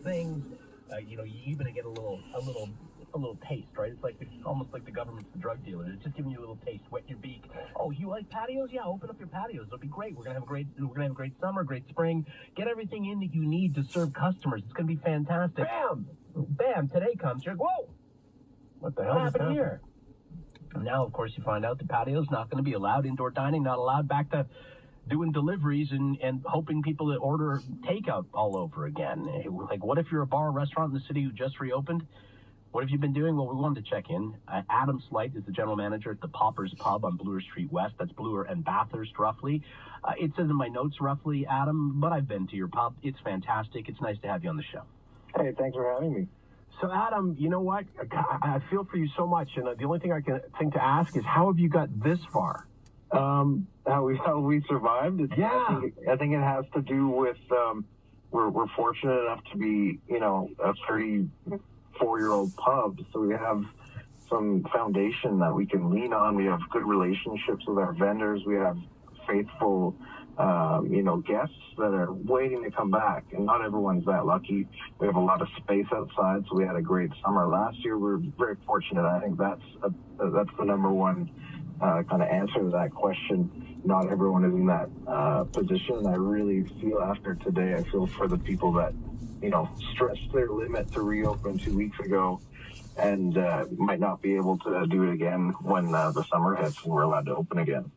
things. You even get a little taste, right? It's almost like the government's the drug dealer. It's just giving you a little taste, wet your beak. Oh, you like patios? Yeah, open up your patios. It'll be great. We're gonna have a great summer, great spring. Get everything in that you need to serve customers. It's gonna be fantastic. Bam! Today comes. You're like, whoa! What the hell happened here? And now, of course, you find out the patio's not going to be allowed. Indoor dining not allowed. Back to doing deliveries and hoping people that order takeout all over again. Like, what if you're a bar or restaurant in the city who just reopened? What have you been doing? Well, we wanted to check in. Adam Slight is the general manager at the Poppers Pub on Bloor Street West. That's Bloor and Bathurst, roughly. It says in my notes, roughly, Adam, but I've been to your pub. It's fantastic. It's nice to have you on the show. Hey, thanks for having me. So, Adam, you know what? I feel for you so much, and the only thing I can think to ask is, how have you got this far? How we survived? I think it has to do with we're fortunate enough to be, a 34-year-old pub, so we have some foundation that we can lean on. We have good relationships with our vendors. We have faithful guests that are waiting to come back, and not everyone's that lucky. We have a lot of space outside, so we had a great summer last year. We're very fortunate. I think that's the number one kind of answer to that question. Not everyone is in that position, and I really feel after today, I feel for the people that stretched their limit to reopen 2 weeks ago and might not be able to do it again when the summer hits and we're allowed to open again.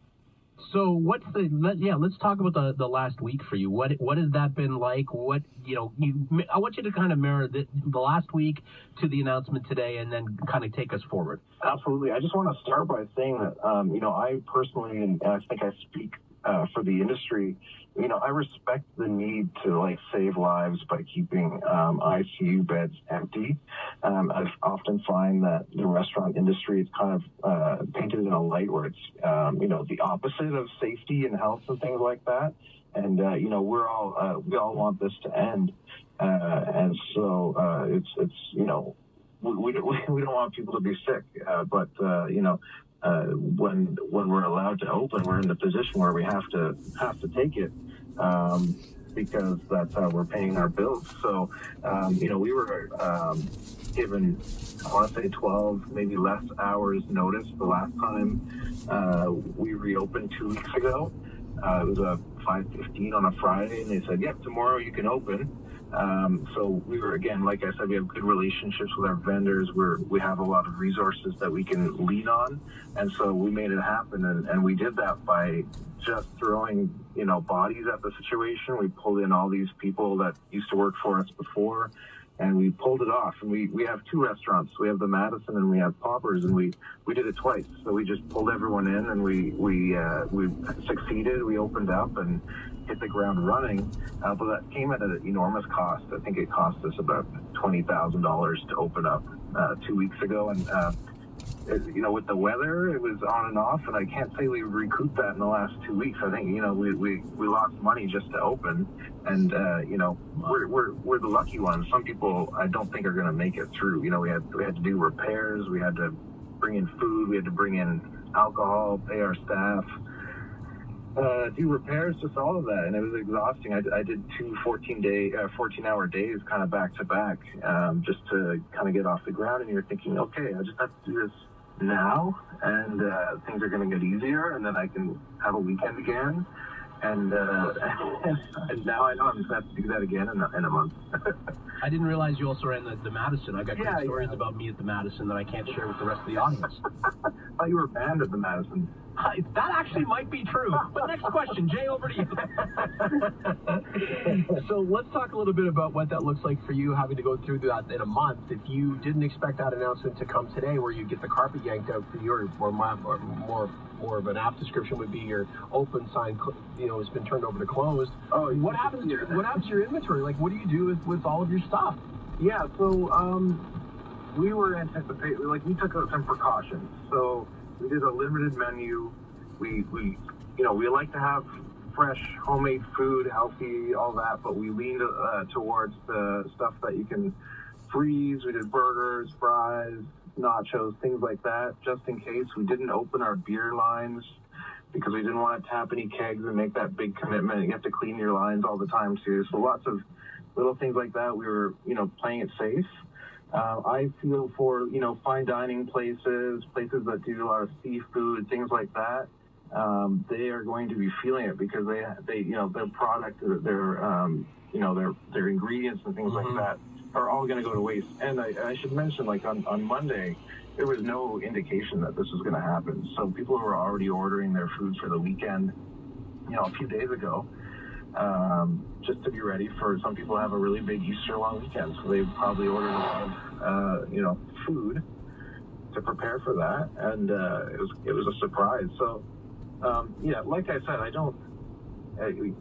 So let's talk about the last week for you. What has that been like? I want you to kind of mirror the last week to the announcement today, and then kind of take us forward. Absolutely. I just want to start by saying that, I personally, and I think I speak for the industry, I respect the need to save lives by keeping ICU beds empty. I often find that the restaurant industry is kind of painted in a light where it's the opposite of safety and health and things like that. And we all want this to end, and so it's we don't want people to be sick, but when we're allowed to open, we're in the position where we have to take it, because that's how we're paying our bills. So, we were given, I want to say 12, maybe less hours notice the last time we reopened 2 weeks ago. It was a 5:15 on a Friday, and they said, yep, tomorrow you can open. So we were, again, like I said, we have good relationships with our vendors. We have a lot of resources that we can lean on. And so we made it happen. And we did that by just throwing, bodies at the situation. We pulled in all these people that used to work for us before, and we pulled it off. And we have two restaurants. We have the Madison and we have Poppers, and we did it twice. So we just pulled everyone in, and we succeeded. We opened up and hit the ground running, but that came at an enormous cost. I think it cost us about $20,000 to open up 2 weeks ago, and with the weather, it was on and off, and I can't say we recouped that in the last 2 weeks. I think we lost money just to open, and we're the lucky ones. Some people I don't think are going to make it through. We had to do repairs, we had to bring in food, we had to bring in alcohol, pay our staff. Do repairs, just all of that, and it was exhausting. I did two 14-hour days kind of back to back, just to kind of get off the ground, and you're thinking, okay, I just have to do this now, and things are going to get easier, and then I can have a weekend again, and now I know I'm just going to have to do that again in a month. I didn't realize you also ran the Madison. I got great stories about me at the Madison that I can't share with the rest of the audience. I thought you were banned at the Madison. That actually might be true. But next question, Jay, over to you. So let's talk a little bit about what that looks like for you, having to go through that in a month. If you didn't expect that announcement to come today, where you get the carpet yanked out for you, or more of an apt description would be your open sign, has been turned over to closed. Oh, what happens to your inventory? Like, what do you do with all of your stuff? Yeah, so we were anticipating, we took some precautions. So we did a limited menu. We like to have fresh, homemade food, healthy, all that, but we leaned towards the stuff that you can freeze. We did burgers, fries, nachos, things like that, just in case. We didn't open our beer lines because we didn't want to tap any kegs and make that big commitment. You have to clean your lines all the time too. So lots of little things like that. We were, playing it safe. I feel for, fine dining places that do a lot of seafood, things like that. They are going to be feeling it because they their product, their ingredients and things like that are all going to go to waste. And I should mention, like on Monday, there was no indication that this was going to happen. So people who were already ordering their food for the weekend, a few days ago, just to be ready for, some people have a really big Easter long weekend, so they've probably ordered a lot of, food to prepare for that, and it was a surprise. So, like I said,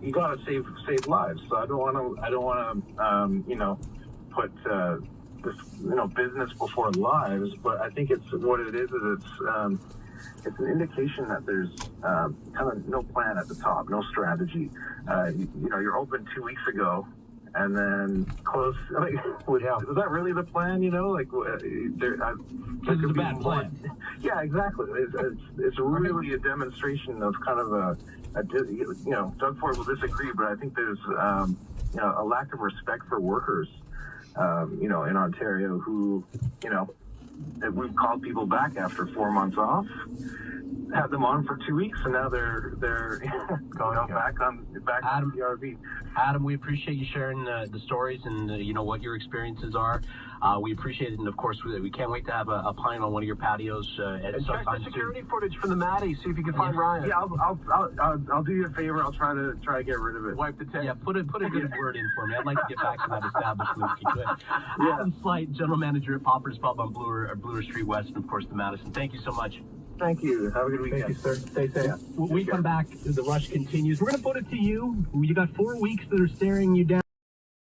you gotta save lives. So I don't want to, put this, business before lives. But I think it's an indication that there's kind of no plan at the top, no strategy. You're open 2 weeks ago and then close. Like, is that really the plan? This is a bad plan. Yeah, exactly. It's really a demonstration of kind of Doug Ford will disagree, but I think there's a lack of respect for workers, in Ontario who, we've called people back after 4 months off, had them on for 2 weeks, and now they're back on the RV. Adam, we appreciate you sharing the stories and what your experiences are. We appreciate it, and of course we can't wait to have a pint on one of your patios at some check time the soon. security footage from the Maddie. See if you can find Ryan. Yeah, I'll do you a favor. I'll try to get rid of it. Wipe the tape. Yeah, put a good word in for me. I'd like to get back to that establishment if you could. Adam Slight, General Manager at Popper's Pub on Bloor Street West, and of course the Madison. Thank you so much. Thank you. Have a good weekend. Thank you, sir. Stay safe. Yeah. When we come back, the rush continues. We're going to put it to you. You got 4 weeks that are staring you down.